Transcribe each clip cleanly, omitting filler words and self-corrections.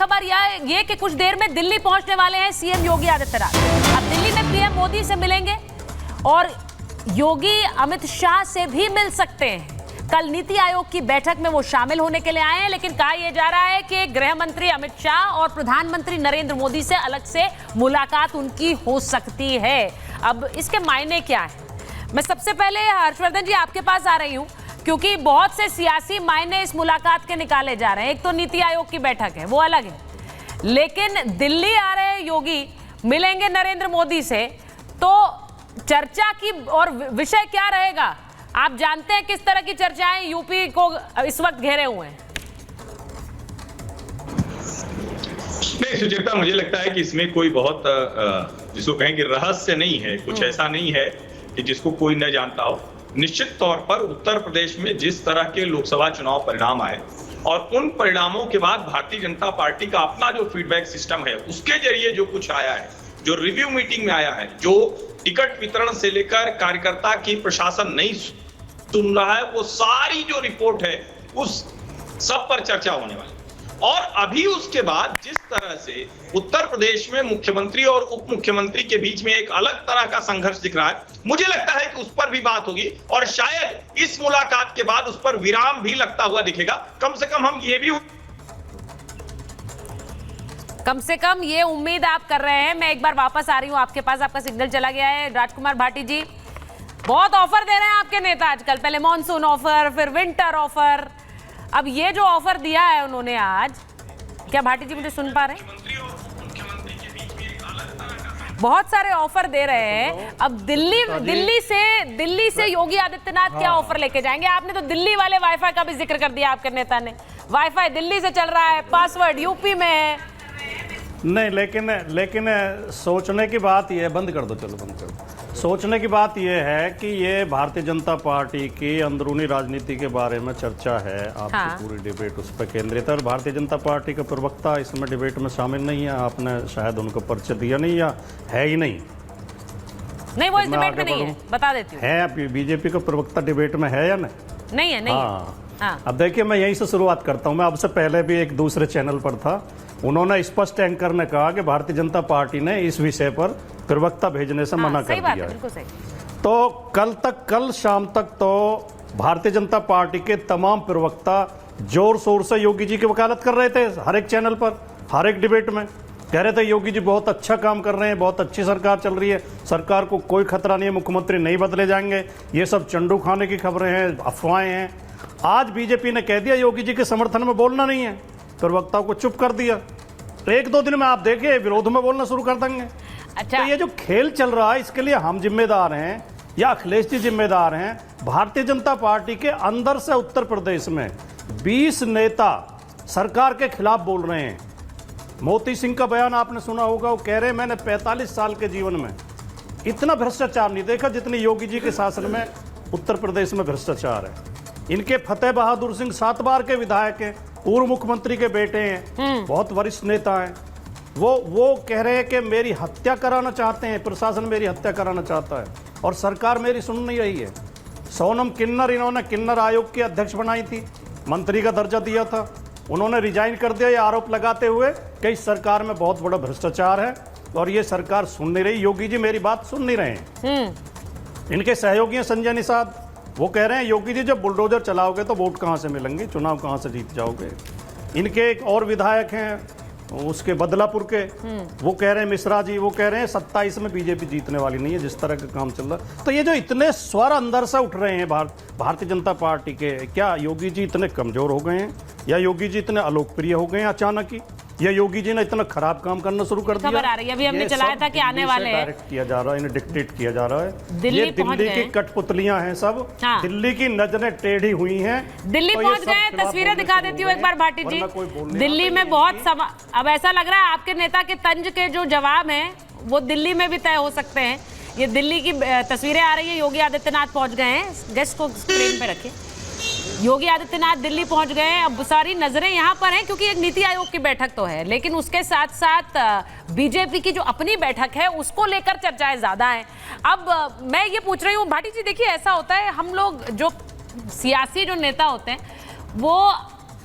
खबर ये कि कुछ देर में दिल्ली पहुंचने वाले हैं सीएम योगी आदित्यनाथ। अब दिल्ली में पीएम मोदी से मिलेंगे और योगी अमित शाह से भी मिल सकते हैं। कल नीति आयोग की बैठक में वो शामिल होने के लिए आए हैं, लेकिन कहा यह जा रहा है कि गृह मंत्री अमित शाह और प्रधानमंत्री नरेंद्र मोदी से अलग से मुलाकात उनकी हो सकती है। अब इसके मायने क्या है? मैं सबसे पहले हर्षवर्धन जी आपके पास आ रही हूं, क्योंकि बहुत से सियासी मायने इस मुलाकात के निकाले जा रहे हैं। एक तो नीति आयोग की बैठक है, वो अलग है, लेकिन दिल्ली आ रहे योगी, मिलेंगे नरेंद्र मोदी से, तो चर्चा की और विषय क्या रहेगा? आप जानते हैं किस तरह की चर्चाएं यूपी को इस वक्त घेरे हुए हैं। नहीं सुचेता, मुझे लगता है कि इसमें कोई बहुत जिसको कहें कि रहस्य नहीं है, कुछ ऐसा नहीं है कि जिसको कोई न जानता हो। निश्चित तौर पर उत्तर प्रदेश में जिस तरह के लोकसभा चुनाव परिणाम आए और उन परिणामों के बाद भारतीय जनता पार्टी का अपना जो फीडबैक सिस्टम है उसके जरिए जो कुछ आया है, जो रिव्यू मीटिंग में आया है, जो टिकट वितरण से लेकर कार्यकर्ता की प्रशासन नहीं सुन रहा है, वो सारी जो रिपोर्ट है उस सब पर चर्चा होने वाली। और अभी उसके बाद जिस तरह से उत्तर प्रदेश में मुख्यमंत्री और उप मुख्यमंत्री के बीच में एक अलग तरह का संघर्ष दिख रहा है, मुझे लगता है कि उस पर भी बात होगी और शायद इस मुलाकात के बाद उस पर विराम भी लगता हुआ दिखेगा। कम से कम ये उम्मीद आप कर रहे हैं। मैं एक बार वापस आ रही हूं आपके पास, आपका सिग्नल चला गया है। राजकुमार भाटी जी, बहुत ऑफर दे रहे हैं आपके नेता आजकल, पहले मॉनसून ऑफर, फिर विंटर ऑफर। अब ये जो ऑफर दिया है उन्होंने आज, क्या भाटी जी मुझे सुन पा रहे हैं? बहुत सारे ऑफर दे रहे हैं। अब दिल्ली से योगी आदित्यनाथ क्या ऑफर लेके जाएंगे? आपने तो दिल्ली वाले वाईफाई का भी जिक्र कर दिया आपके नेता ने। वाईफाई दिल्ली से चल रहा है, पासवर्ड यूपी में है। नहीं, लेकिन सोचने की बात यह, बंद कर दो, चलो बंद कर दो। सोचने की बात यह है कि ये भारतीय जनता पार्टी की अंदरूनी राजनीति के बारे में चर्चा है। आपकी हाँ। पूरी डिबेट उस पर केंद्रित है और भारतीय जनता पार्टी का प्रवक्ता इसमें डिबेट में शामिल नहीं है। आपने शायद उनको परिचय दिया नहीं या है ही नहीं। नहीं, वो इस डिबेट में नहीं है, बता देती हूँ। है बीजेपी का प्रवक्ता डिबेट में है या नहीं है? हाँ। अब देखिए, मैं यहीं से शुरुआत करता हूँ। मैं अब से पहले भी एक दूसरे चैनल पर था, उन्होंने स्पष्ट एंकर ने कहा कि भारतीय जनता पार्टी ने इस विषय पर प्रवक्ता भेजने से मना कर दिया है। बिल्कुल सही। तो कल शाम तक तो भारतीय जनता पार्टी के तमाम प्रवक्ता जोर शोर से योगी जी की वकालत कर रहे थे, हर एक चैनल पर, हर एक डिबेट में कह रहे थे योगी जी बहुत अच्छा काम कर रहे हैं, बहुत अच्छी सरकार चल रही है, सरकार को कोई खतरा नहीं है, मुख्यमंत्री नहीं बदले जाएंगे, ये सब चंडू खाने की खबरें हैं, अफवाहें हैं। आज बीजेपी ने कह दिया योगी जी के समर्थन में बोलना नहीं है, प्रवक्ताओं को चुप कर दिया। एक दो दिन में आप देखिए विरोध में बोलना शुरू कर देंगे। अच्छा, तो ये जो खेल चल रहा है इसके लिए हम जिम्मेदार हैं या अखिलेश जी जिम्मेदार हैं? भारतीय जनता पार्टी के अंदर से उत्तर प्रदेश में 20 नेता सरकार के खिलाफ बोल रहे हैं। मोती सिंह का बयान आपने सुना होगा, वो कह रहे हैं मैंने 45 साल के जीवन में इतना भ्रष्टाचार नहीं देखा जितनी योगी जी के शासन में उत्तर प्रदेश में भ्रष्टाचार है। इनके फतेह बहादुर सिंह 7 बार के विधायक हैं, पूर्व मुख्यमंत्री के बेटे हैं, बहुत वरिष्ठ नेता हैं। वो कह रहे हैं कि मेरी हत्या कराना चाहते हैं, प्रशासन मेरी हत्या कराना चाहता है और सरकार मेरी सुन नहीं रही है। सोनम किन्नर, इन्होंने किन्नर आयोग की अध्यक्ष बनाई थी, मंत्री का दर्जा दिया था, उन्होंने रिजाइन कर दिया, ये आरोप लगाते हुए कि इस सरकार में बहुत बड़ा भ्रष्टाचार है और ये सरकार सुन नहीं रही, योगी जी मेरी बात सुन नहीं रहे हैं। इनके सहयोगी हैं संजय निषाद, वो कह रहे हैं योगी जी जब बुलडोजर चलाओगे तो वोट कहाँ से मिलेंगे, चुनाव कहाँ से जीत जाओगे। इनके एक और विधायक हैं उसके बदलापुर के, वो कह रहे हैं मिश्रा जी, वो कह रहे हैं 27 में बीजेपी जीतने वाली नहीं है जिस तरह का काम चल रहा है। तो ये जो इतने स्वर अंदर से उठ रहे हैं भारतीय जनता पार्टी के, क्या योगी जी इतने कमजोर हो गए हैं या योगी जी इतने अलोकप्रिय हो गए हैं अचानक ही, या योगी जी ने इतना खराब काम करना शुरू कर दिया? खबर आ रही है, अभी हमने चलाया था कि आने वाले हैं, डायरेक्ट किया जा रहा है, इन्हें डिक्टेट किया जा रहा है। ये दिल्ली की कठपुतलियां हैं सब। हाँ। दिल्ली की नजरें टेढ़ी हुई हैं, दिल्ली तो पहुंच गए। तस्वीरें दिखा देती हूँ एक बार भाटी जी। दिल्ली में बहुत अब ऐसा लग रहा है आपके नेता के तंज के जो जवाब हैं वो दिल्ली में भी तय हो सकते हैं। ये दिल्ली की तस्वीरें आ रही है, योगी आदित्यनाथ पहुंच गए हैं। गेस्ट को स्क्रीन पे रखिए। योगी आदित्यनाथ दिल्ली पहुंच गए हैं। अब सारी नजरें यहां पर हैं क्योंकि एक नीति आयोग की बैठक तो है, लेकिन उसके साथ साथ बीजेपी की जो अपनी बैठक है उसको लेकर चर्चाएं ज्यादा हैं। अब मैं ये पूछ रही हूँ भाटी जी, देखिए ऐसा होता है, हम लोग जो सियासी जो नेता होते हैं वो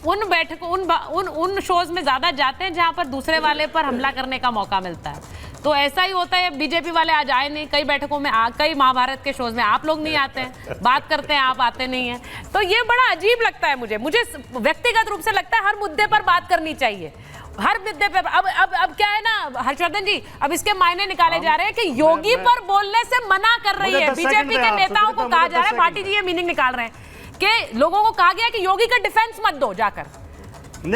उन बैठकों उन शोज में ज्यादा जाते हैं जहां पर दूसरे वाले पर हमला करने का मौका मिलता है। तो ऐसा ही होता है, बीजेपी वाले आज आए नहीं, कई बैठकों में कई महाभारत के शोज में आप लोग नहीं आते हैं, बात करते हैं, आप आते नहीं हैं। तो ये बड़ा अजीब लगता है मुझे व्यक्तिगत रूप से लगता है हर मुद्दे पर बात करनी चाहिए, हर मुद्दे पर। अब क्या है ना हर्षवर्धन जी, अब इसके मायने निकाले जा रहे हैं कि योगी पर बोलने से मना कर रही है बीजेपी के नेताओं को। कहा जा रहा है, भाटी जी ये मीनिंग निकाल रहे हैं कि लोगों को कहा गया कि योगी का डिफेंस मत दो, जाकर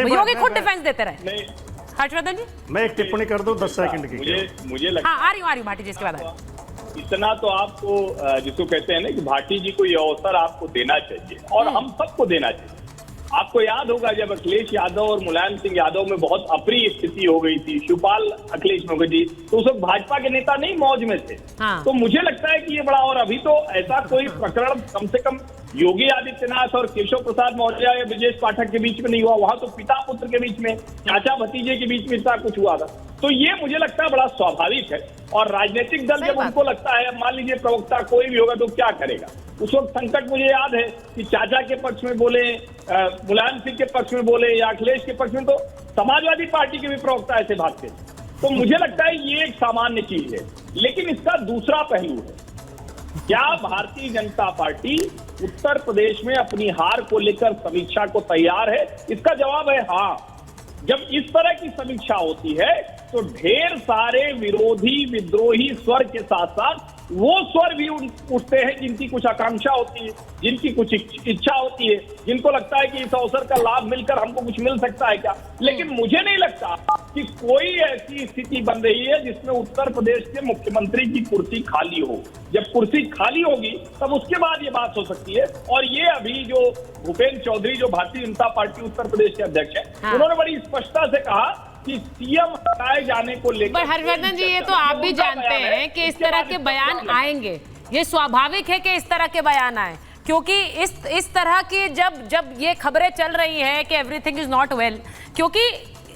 योगी खुद डिफेंस देते रहे। हर्षवर्धन जी मैं एक टिप्पणी कर दूं 10 सेकंड की। मुझे लगता हाँ, आ रही हूँ भाटी जी, इसके बाद इतना तो आपको जिसको कहते हैं ना कि भाटी जी को ये अवसर आपको देना चाहिए और हम सबको देना चाहिए। आपको याद होगा जब अखिलेश यादव और मुलायम सिंह यादव में बहुत अप्रिय स्थिति हो गई थी, शिवपाल अखिलेश मुखर्जी, तो उस वक्त भाजपा के नेता नहीं मौज में थे। हाँ। तो मुझे लगता है कि ये बड़ा, और अभी तो ऐसा कोई प्रकरण कम से कम योगी आदित्यनाथ और केशव प्रसाद मौर्य या ब्रजेश पाठक के बीच में नहीं हुआ, वहां तो पिता पुत्र के बीच में, चाचा भतीजे के बीच में इतना कुछ हुआ था। तो ये मुझे लगता है बड़ा स्वाभाविक है। और राजनीतिक दल जब उनको लगता है, मान लीजिए प्रवक्ता कोई भी होगा तो क्या करेगा, उस वक्त संकट मुझे याद है कि चाचा के पक्ष में बोले, मुलायम सिंह के पक्ष में बोले या अखिलेश के पक्ष में, तो समाजवादी पार्टी के भी प्रवक्ता ऐसे भागते। तो मुझे लगता है ये एक सामान्य चीज है। लेकिन इसका दूसरा पहलू है, क्या भारतीय जनता पार्टी उत्तर प्रदेश में अपनी हार को लेकर समीक्षा को तैयार है? इसका जवाब है हाँ। जब इस तरह की समीक्षा होती है तो ढेर सारे विरोधी विद्रोही स्वर के साथ साथ वो स्वर भी उठते हैं जिनकी कुछ आकांक्षा होती है, जिनकी कुछ इच्छा होती है, जिनको लगता है कि इस अवसर का लाभ मिलकर हमको कुछ मिल सकता है क्या। लेकिन मुझे नहीं लगता कि कोई ऐसी स्थिति बन रही है जिसमें उत्तर प्रदेश के मुख्यमंत्री की कुर्सी खाली हो। जब कुर्सी खाली होगी तब उसके बाद ये बात हो सकती है। और ये अभी जो भूपेंद्र चौधरी जो भारतीय जनता पार्टी उत्तर प्रदेश के अध्यक्ष हैं, हाँ। उन्होंने बड़ी स्पष्टता से कहा कि सीएम हटाए जाने को लेकर। पर हर्षवर्धन जी ये तो आप भी जानते हैं कि इस तरह के बयान आएंगे, ये स्वाभाविक है कि इस तरह के बयान आए, क्योंकि इस तरह की जब ये खबरें चल रही है कि एवरीथिंग इज नॉट वेल, क्योंकि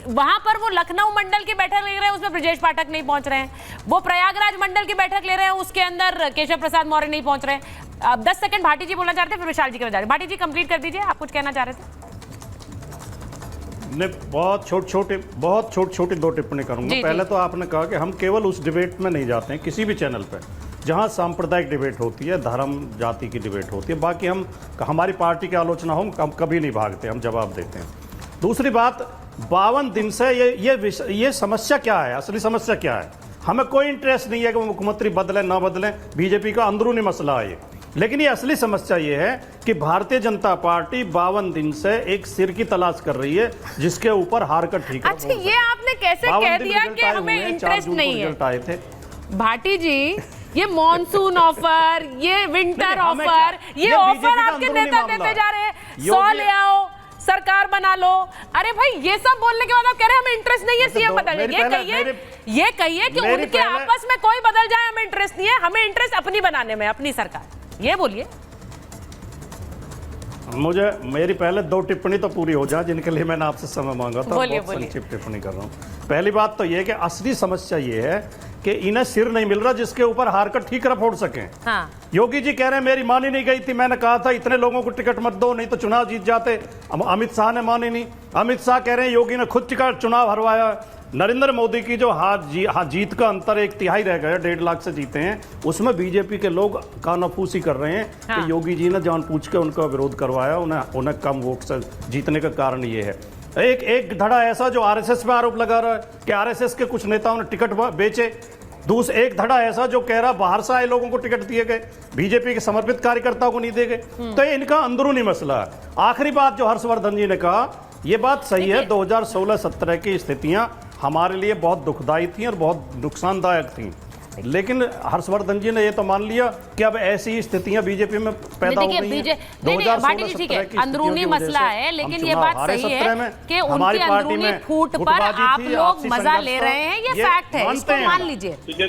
वहां पर वो लखनऊ मंडल की बैठक ले रहे हैं, उसमें ब्रजेश पाठक नहीं पहुंच रहे हैं, वो प्रयागराज मंडल की बैठक ले रहे हैं, उसके अंदर केशव प्रसाद मौर्य नहीं पहुंच रहे हैं। अब 10 सेकंड भाटी जी बोलना चाहते हैं, फिर विशाल जी के बजाय भाटी जी कंप्लीट कर दीजिए, आप कुछ कहना चाह रहे थे। ने बहुत छोटी छोटी दो टिप्पणी करूंगा। पहले तो आपने कहा कि हम केवल उस डिबेट में नहीं जाते हैं किसी भी चैनल पे जहां सांप्रदायिक डिबेट होती है, धर्म जाति की डिबेट होती है। बाकी हमारी पार्टी की आलोचना हो हम कभी नहीं भागते, हम जवाब देते हैं। दूसरी बात, 52 दिन से ये समस्या क्या है, असली समस्या क्या है? हमें कोई इंटरेस्ट नहीं है कि मुख्यमंत्री बदले ना बदले, बीजेपी का अंदरूनी मसला है ये। लेकिन ये असली समस्या ये है कि भारतीय जनता पार्टी 52 दिन से एक सिर की तलाश कर रही है जिसके ऊपर हार का ठीकरा। अच्छा, ये आपने कैसे कह दिया कि हमें इंटरेस्ट नहीं है? आए थे भाटी जी, ये मॉनसून ऑफर, ये विंटर ऑफर, ये ऑफर आपके नेता देते जा रहे हैं, 100 ले आओ, सरकार बना लो। अरे भाई, ये सब बोलने के बाद आप कह रहे हैं हमें इंटरेस्ट नहीं है सीएम बदलने। ये कहिए कि उनके आपस में कोई बदल जाए, हमें इंटरेस्ट नहीं है, हमें इंटरेस्ट अपनी बनाने में, अपनी सरकार। ये बोलिए। मेरी पहले 2 टिप्पणी तो पूरी हो जाए जिनके लिए मैंने आपसे समय मांगा था। बहुत संक्षिप्त टिप्पणी कर रहा हूँ। पहली बात तो ये कि असली समस्या ये है कि इन्हें सिर नहीं मिल रहा जिसके ऊपर हार का ठीकरा फोड़ सके। हाँ। योगी जी कह रहे हैं मेरी मानी नहीं गई थी, मैंने कहा था इतने लोगों को टिकट मत दो नहीं तो चुनाव जीत जाते। अमित शाह ने मानी नहीं। अमित शाह कह रहे हैं योगी ने खुद टिकट चुनाव हरवाया। नरेंद्र मोदी की जो जीत का अंतर 1/3 रह गया, 1.5 लाख से जीते हैं, उसमें बीजेपी के लोग कानाफूसी कर रहे हैं। हाँ। कि योगी जी ने जानबूझ के उनका विरोध करवाया, उन्हें कम वोट से जीतने का कारण ये है। एक धड़ा ऐसा जो आरएसएस पे आरोप लगा रहा है कि आरएसएस के कुछ नेताओं ने टिकट बेचे। एक धड़ा ऐसा जो कह रहा बाहर से आए लोगों को टिकट दिए गए, बीजेपी के समर्पित कार्यकर्ताओं को नहीं दिए गए। तो ये इनका अंदरूनी मसला है। आखिरी बात जो हर्षवर्धन जी ने कहा, ये बात सही है, 2016-17 की स्थितियां हमारे लिए बहुत दुखदायी थी और बहुत नुकसानदायक थी। लेकिन हर्षवर्धन जी ने ये तो मान लिया कि अब ऐसी स्थितियां बीजेपी में पैदा हो गई हैं। 2016-17 की अंदरूनी मसला है, लेकिन ये बात सही है कि उनकी अंदरूनी फूट पर आप लोग मजा ले रहे हैं, ये फैक्ट है, इसको मान लीजिए।